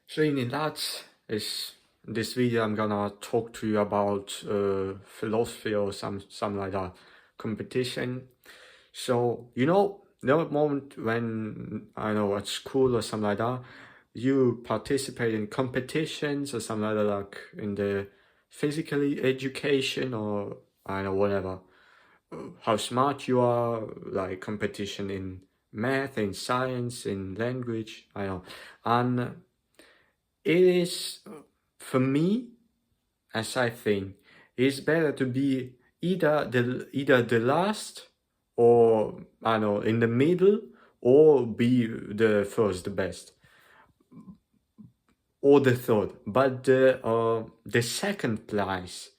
So in that is this video I'm gonna talk to you about philosophy or something like that, competition. So the moment when I know at school or something like that, you participate in competitions or something like that, like in the physically education or I know whatever, how smart you are, like competition in math, in science, in language, I know, and it is, for me, as I think, it's better to be either the last or I don't know in the middle or be the first, the best, or the third. But the second place,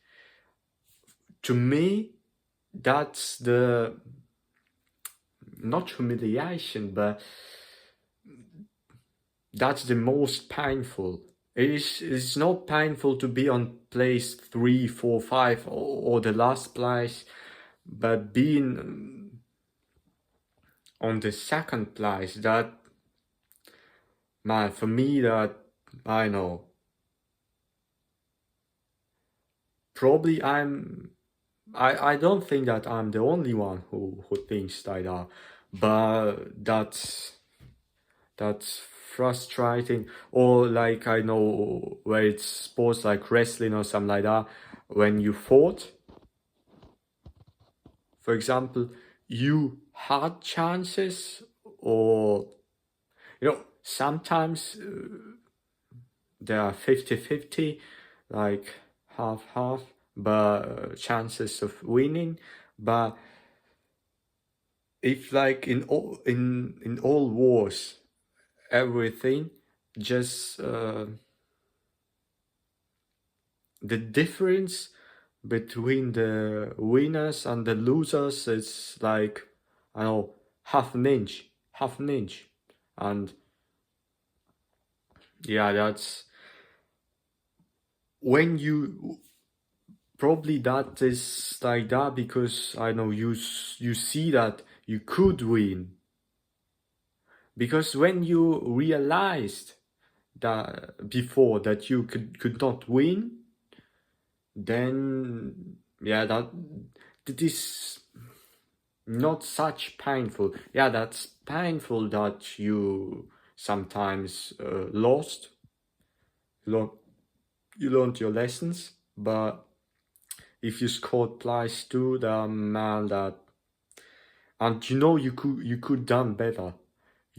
to me, that's the not humiliation, but that's the most painful. It's not painful to be on place 3, 4, 5 or the last place, but being on the second place, that, man, for me, that, I know, probably I don't think that I'm the only one who thinks like that, but that's frustrating. Or like, I know where it's sports like wrestling or something like that, when you fought, for example, you had chances, or sometimes there are 50-50, like half-half, but chances of winning. But if, like, in all wars, everything just the difference between the winners and the losers is like, I don't know, half an inch, and yeah, that's when you probably that is like that because I know you see that you could win, because when you realized that before that you could not win, then yeah, that is not such painful. Yeah, that's painful that you sometimes lost. You learned your lessons, but if you scored twice too, then man, that, and you could done better.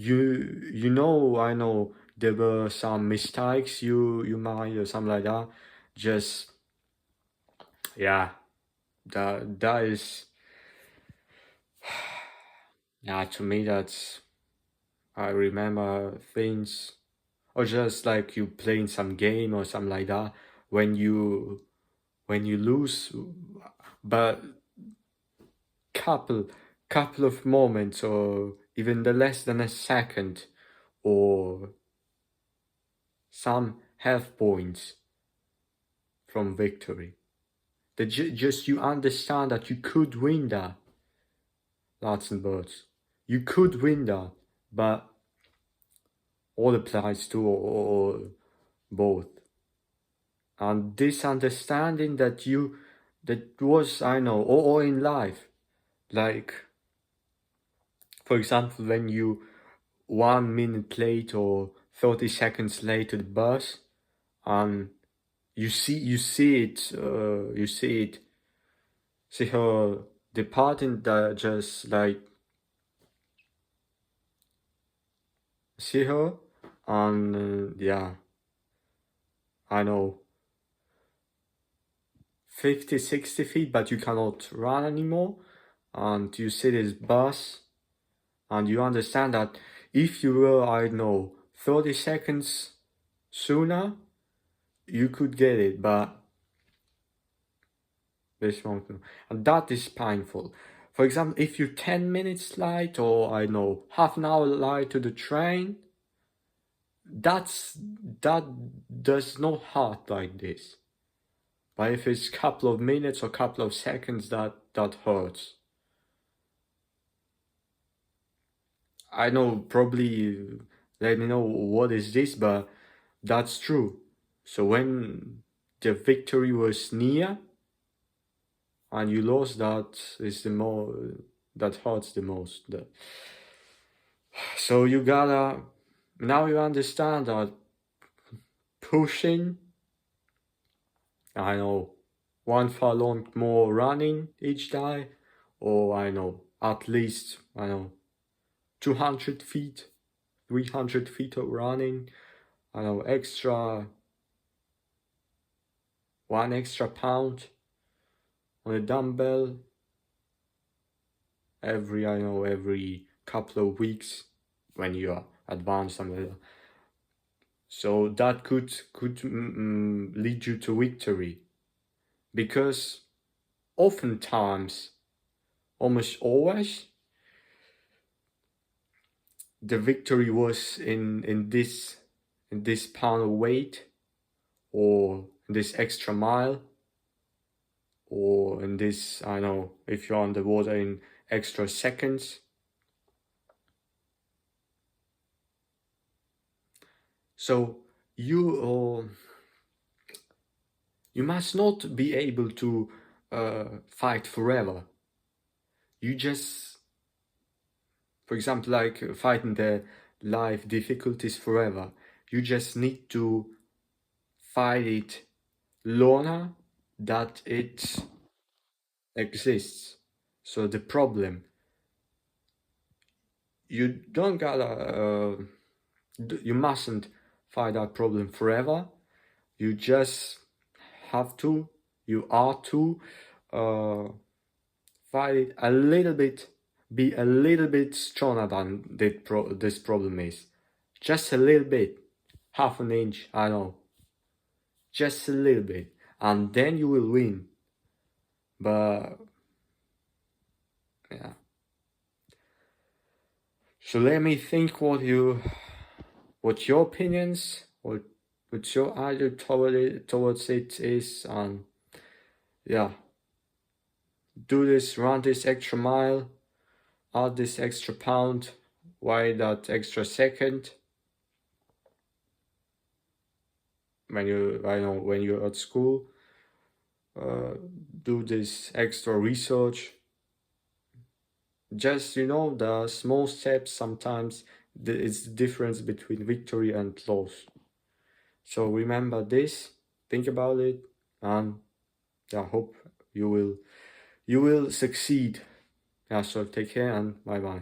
I know there were some mistakes you made or something like that. Just, yeah, that is, yeah, to me that's, I remember things, or just like you playing some game or something like that, when you lose, but couple couple of moments, or even the less than a second, or some half points from victory, that just you understand that you could win that, lads and birds, you could win that, but all applies to, or both. And this understanding that was, I know, or in life, like, for example, when you 1 minute late or 30 seconds late to the bus, and you see her departing, that just like see her, and yeah, I know, 50-60 feet, but you cannot run anymore, and you see this bus, and you understand that if you were, I know, 30 seconds sooner, you could get it, but this won't know. And that is painful. For example, if you're 10 minutes late, or I know, half an hour late to the train, that does not hurt like this. But if it's a couple of minutes or couple of seconds, that hurts. I know, probably let me know what is this, but That's true. So when the victory was near and you lost, that hurts the most. So you gotta, now you understand that pushing, I know, 1 furlong more running each day, or I know, at least, 200 feet, 300 feet of running, extra, 1 extra pound on a dumbbell every couple of weeks when you are advanced, something like that. So that could lead you to victory, because oftentimes, almost always, the victory was in this pound of weight, or this extra mile, or in this, if you're on the water, in extra seconds. So you must not be able to fight forever. You just, for example, like fighting the life difficulties forever. You just need to fight it longer that it exists. So the problem, you don't gotta, you mustn't fight that problem forever. You just have to, you are to fight it a little bit, be a little bit stronger than this problem is. Just a little bit, half an inch, I know. Just a little bit, and then you will win. But yeah. So let me think what your opinions, what your attitude towards it is, and yeah. Do this, run this extra mile, add this extra pound, why that extra second. When you're at school, do this extra research. Just, the small steps, sometimes it's the difference between victory and loss. So remember this, think about it, and I hope you will succeed. Yeah, so take care and bye bye.